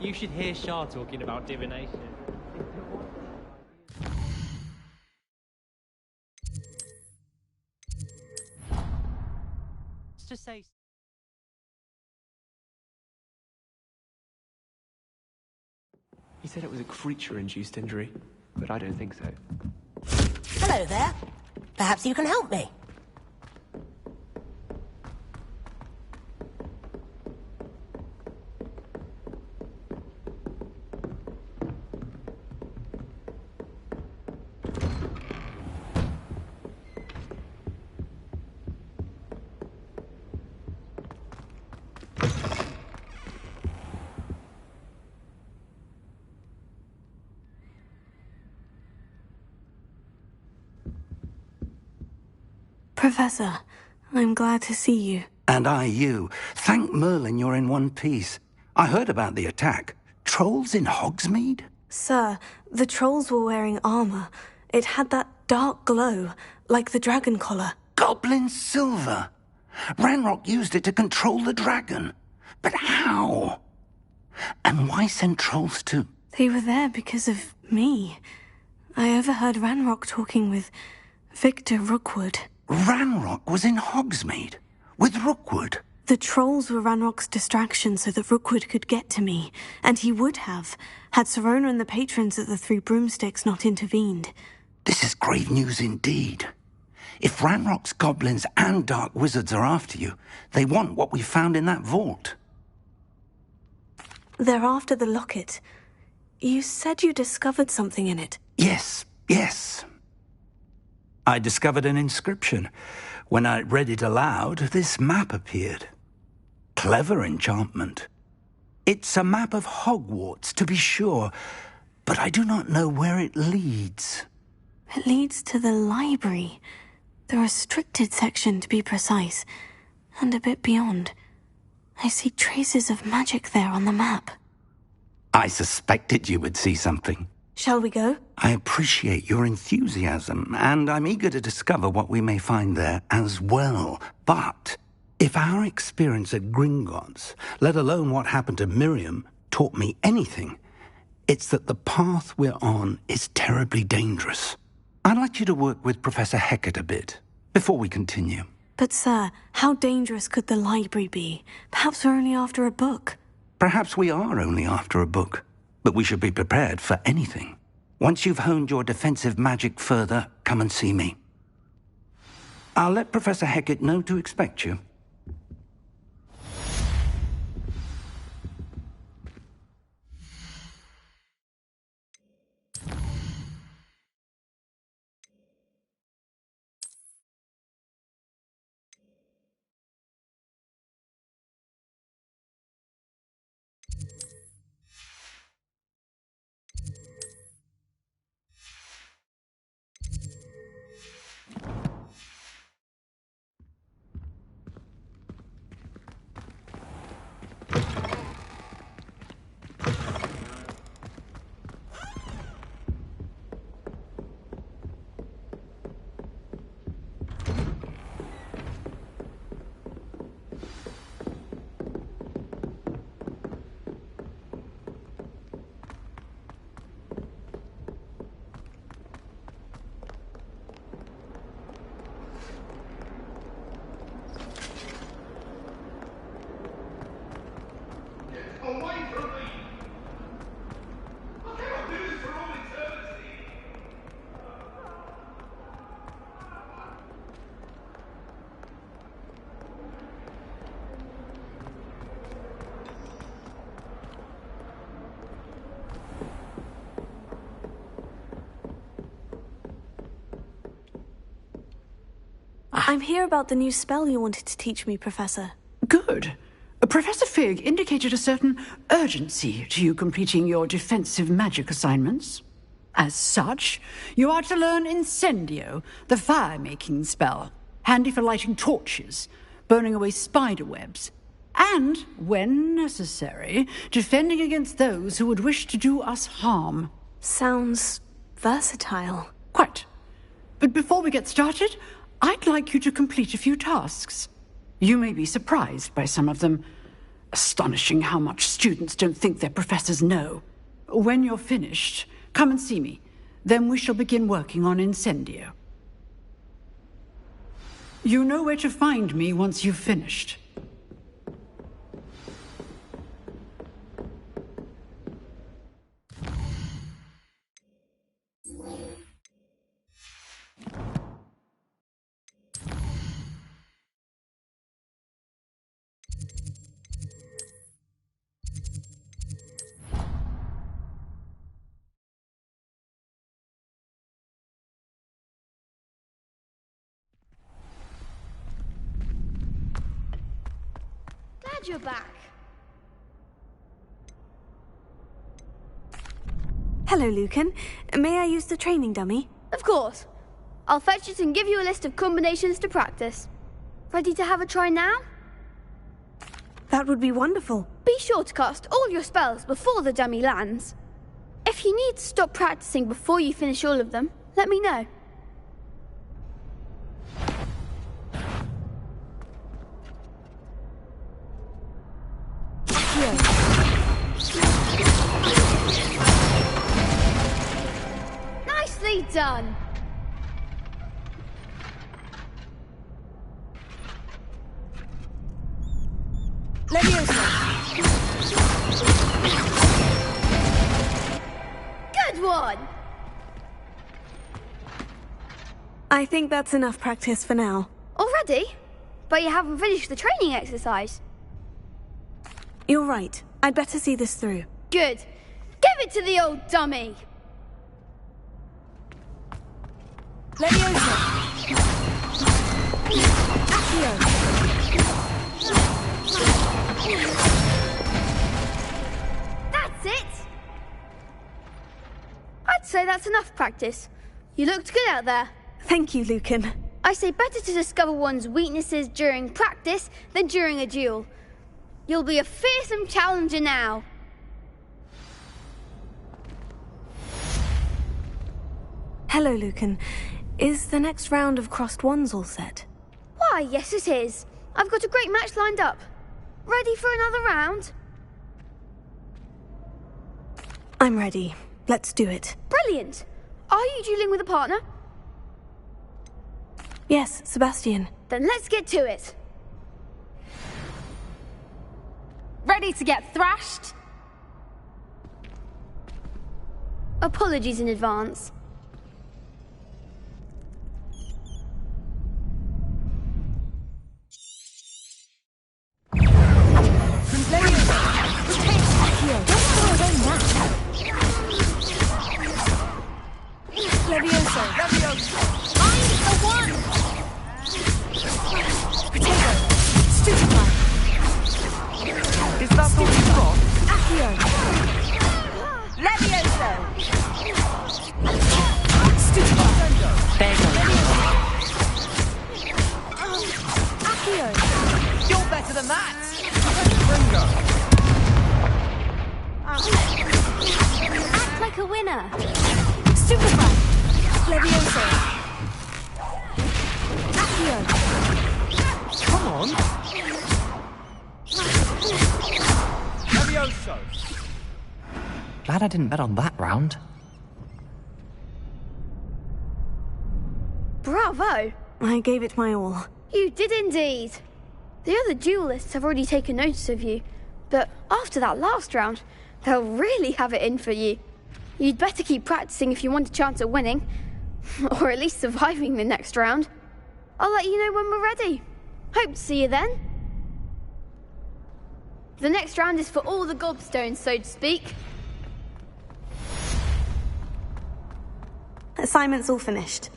You should hear Shah talking about divination. Let's just say... He said it was a creature-induced injury, but I don't think so. Hello there. Perhaps you can help me. Professor, I'm glad to see you. And I you. Thank Merlin you're in one piece. I heard about the attack. Trolls in Hogsmeade? Sir, the trolls were wearing armor. It had that dark glow, like the dragon collar. Goblin silver! Ranrock used it to control the dragon. But how? And why send trolls too? They were there because of me. I overheard Ranrock talking with Victor Rookwood. Ranrock was in Hogsmeade? With Rookwood? The trolls were Ranrock's distraction so that Rookwood could get to me, and he would have, had Sirona and the patrons at the Three Broomsticks not intervened. This is grave news indeed. If Ranrock's goblins and dark wizards are after you, they want what we found in that vault. They're after the locket. You said you discovered something in it. Yes. I discovered an inscription. When I read it aloud, this map appeared. Clever enchantment. It's a map of Hogwarts, to be sure, but I do not know where it leads. It leads to the library. The restricted section, to be precise, and a bit beyond. I see traces of magic there on the map. I suspected you would see something. Shall we go? I appreciate your enthusiasm, and I'm eager to discover what we may find there as well. But if our experience at Gringotts, let alone what happened to Miriam, taught me anything, it's that the path we're on is terribly dangerous. I'd like you to work with Professor Hecat a bit, before we continue. But, sir, how dangerous could the library be? Perhaps we're only after a book. Perhaps we are only after a book, but we should be prepared for anything. Once you've honed your defensive magic further, come and see me. I'll let Professor Hecat know to expect you. I'm here about the new spell you wanted to teach me, Professor. Good. Professor Fig indicated a certain urgency to you completing your defensive magic assignments. As such, you are to learn Incendio, the fire-making spell, handy for lighting torches, burning away spider webs, and, when necessary, defending against those who would wish to do us harm. Sounds versatile. Quite. But before we get started, I'd like you to complete a few tasks. You may be surprised by some of them. Astonishing how much students don't think their professors know. When you're finished, come and see me. Then we shall begin working on Incendio. You know where to find me once you've finished. Glad you're back. Hello, Lucan. May I use the training dummy? Of course. I'll fetch it and give you a list of combinations to practice. Ready to have a try now? That would be wonderful. Be sure to cast all your spells before the dummy lands. If you need to stop practicing before you finish all of them, let me know. Nicely done. Good one. I think that's enough practice for now. Already? But you haven't finished the training exercise. You're right. I'd better see this through. Good. Give it to the old dummy. That's it. I'd say that's enough practice. You looked good out there. Thank you, Lucan. I say better to discover one's weaknesses during practice than during a duel. You'll be a fearsome challenger now. Hello, Lucan. Is the next round of crossed wands all set? Why, yes it is. I've got a great match lined up. Ready for another round? I'm ready. Let's do it. Brilliant. Are you dueling with a partner? Yes, Sebastian. Then let's get to it. Ready to get thrashed? Apologies in advance. Levioso. Find the one. Potato. Stupefy. Is that all you've got? Accio. Levioso. Stupefy. Accio. You're better than that! Act like a winner. Stupefy. Levioso. Accio. Come on! Levioso! Glad I didn't bet on that round. Bravo! I gave it my all. You did indeed. The other duelists have already taken notice of you, but after that last round, they'll really have it in for you. You'd better keep practicing if you want a chance at winning, or at least surviving the next round. I'll let you know when we're ready. Hope to see you then. The next round is for all the gobstones, so to speak. Assignment's all finished.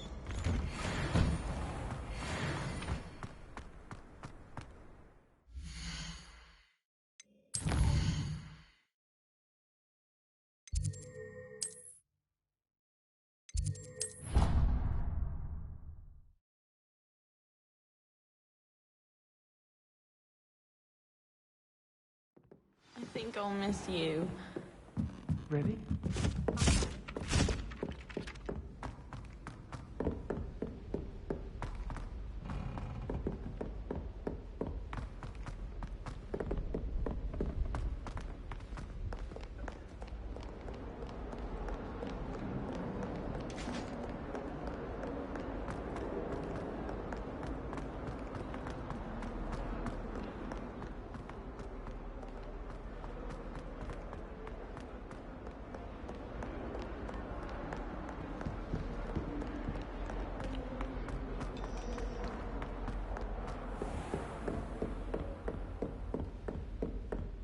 I think I'll miss you. Really?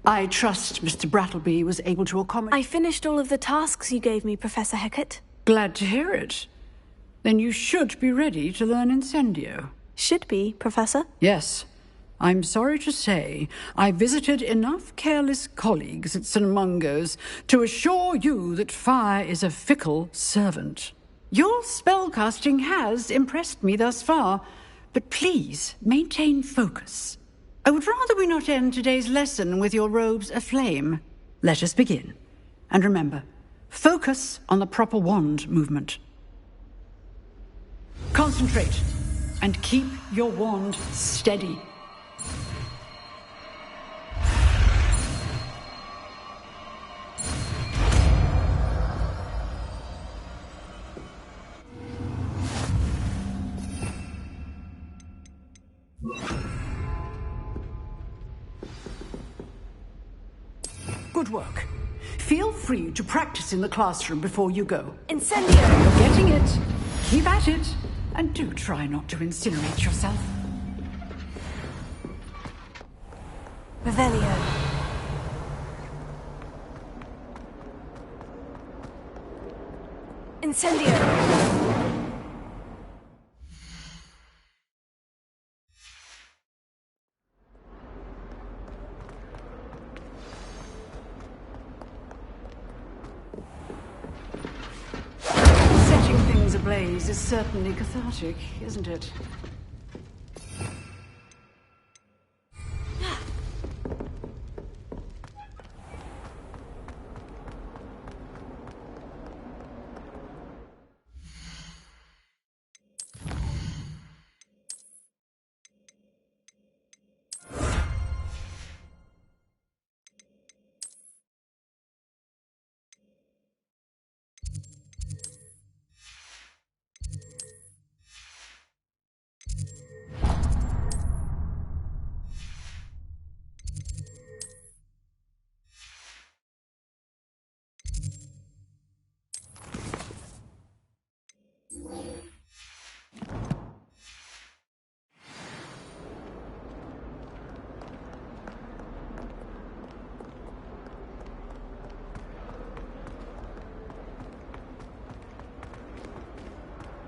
I trust Mr. Brattleby was able to accommodate... I finished all of the tasks you gave me, Professor Hecat. Glad to hear it. Then you should be ready to learn Incendio. Should be, Professor. Yes. I'm sorry to say I visited enough careless colleagues at St. Mungo's to assure you that fire is a fickle servant. Your spellcasting has impressed me thus far, but please maintain focus. I would rather we not end today's lesson with your robes aflame. Let us begin. And remember, focus on the proper wand movement. Concentrate, and keep your wand steady. Good work. Feel free to practice in the classroom before you go. Incendio! You're getting it. Keep at it. And do try not to incinerate yourself. Revelio. Incendio! Setting things ablaze is certainly cathartic, isn't it?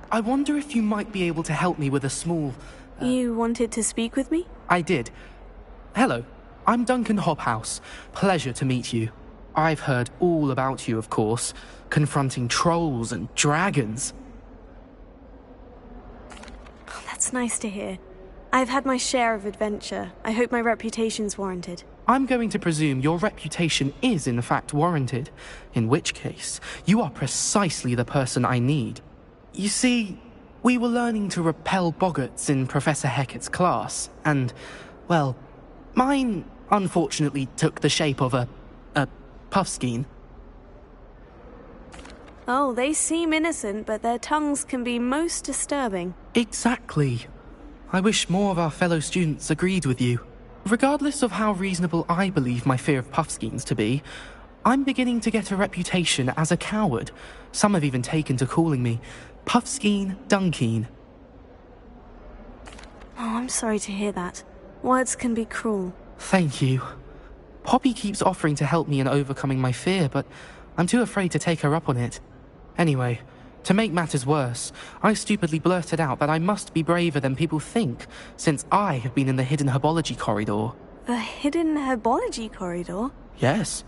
I wonder if you might be able to help me with a small... You wanted to speak with me? I did. Hello, I'm Duncan Hobhouse. Pleasure to meet you. I've heard all about you, of course, confronting trolls and dragons. Oh, that's nice to hear. I've had my share of adventure. I hope my reputation's warranted. I'm going to presume your reputation is in fact warranted, in which case, you are precisely the person I need. You see, we were learning to repel boggarts in Professor Hecat's class, and, well, mine unfortunately took the shape of a puffskein. Oh, they seem innocent, but their tongues can be most disturbing. Exactly. I wish more of our fellow students agreed with you. Regardless of how reasonable I believe my fear of puffskeins to be, I'm beginning to get a reputation as a coward. Some have even taken to calling me Puffskein Dunkeen. Oh, I'm sorry to hear that. Words can be cruel. Thank you. Poppy keeps offering to help me in overcoming my fear, but I'm too afraid to take her up on it. Anyway, to make matters worse, I stupidly blurted out that I must be braver than people think, since I have been in the hidden herbology corridor. The hidden herbology corridor? Yes.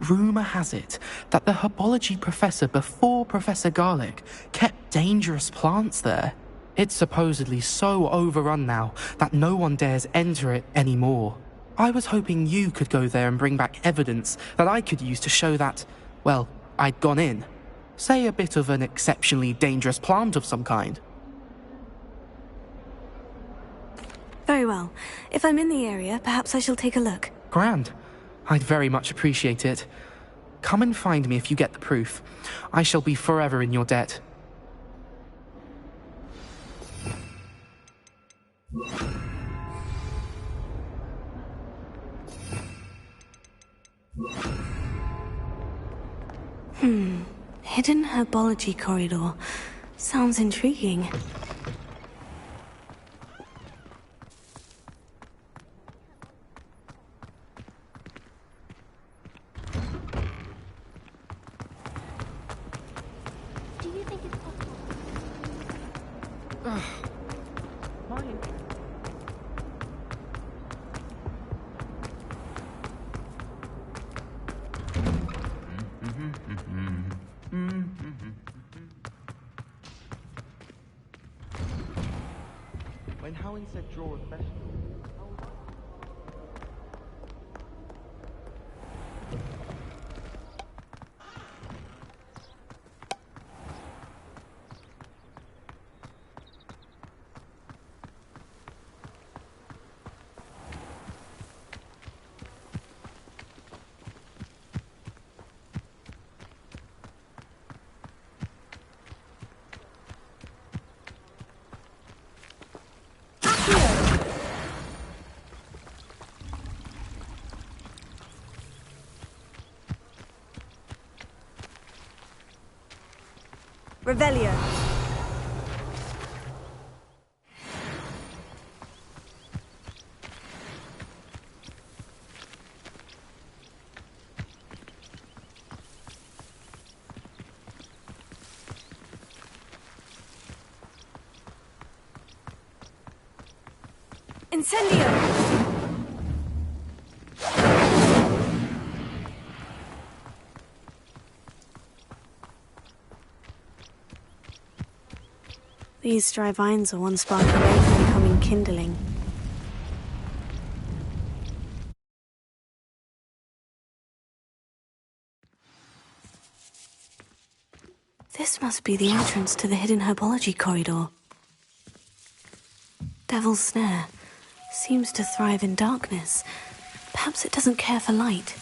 Rumour has it that the herbology professor before Professor Garlic kept dangerous plants there. It's supposedly so overrun now that no one dares enter it anymore. I was hoping you could go there and bring back evidence that I could use to show that, well, I'd gone in. Say a bit of an exceptionally dangerous plant of some kind. Very well. If I'm in the area, perhaps I shall take a look. Grand. I'd very much appreciate it. Come and find me if you get the proof. I shall be forever in your debt. Hidden herbology corridor. Sounds intriguing. Fine. When Howling said draw a question. Revelio. Incendio. These dry vines are one spark away from becoming kindling. This must be the entrance to the hidden herbology corridor. Devil's Snare seems to thrive in darkness. Perhaps it doesn't care for light.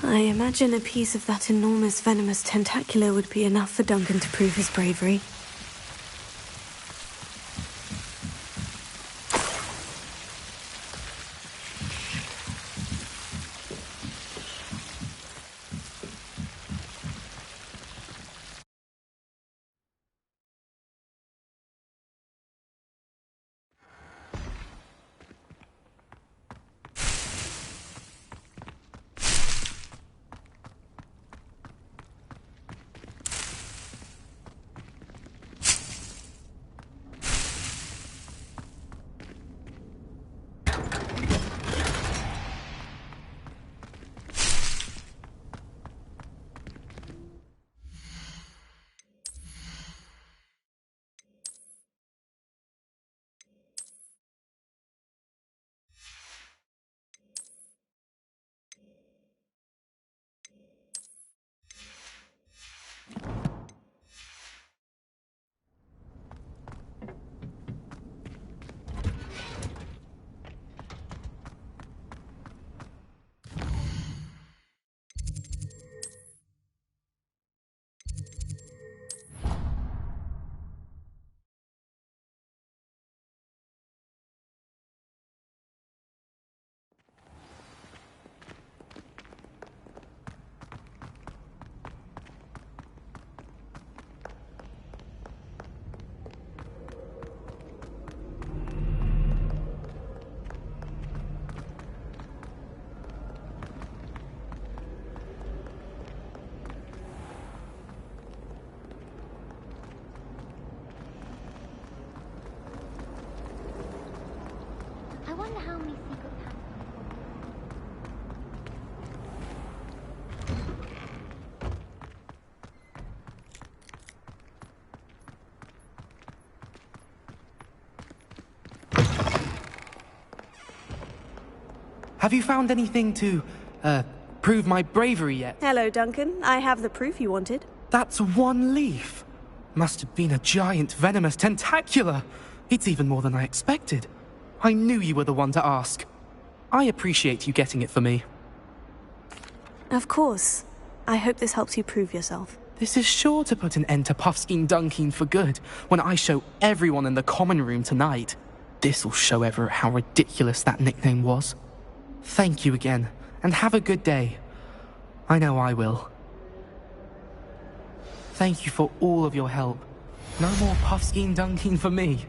I imagine a piece of that enormous venomous tentacular would be enough for Duncan to prove his bravery. I wonder how many secret paths. Have you found anything to, prove my bravery yet? Hello, Duncan. I have the proof you wanted. That's one leaf. Must have been a giant venomous tentacula. It's even more than I expected. I knew you were the one to ask. I appreciate you getting it for me. Of course. I hope this helps you prove yourself. This is sure to put an end to Puffskein Dunking for good when I show everyone in the common room tonight. This'll show Everett how ridiculous that nickname was. Thank you again, and have a good day. I know I will. Thank you for all of your help. No more Puffskein Dunking for me.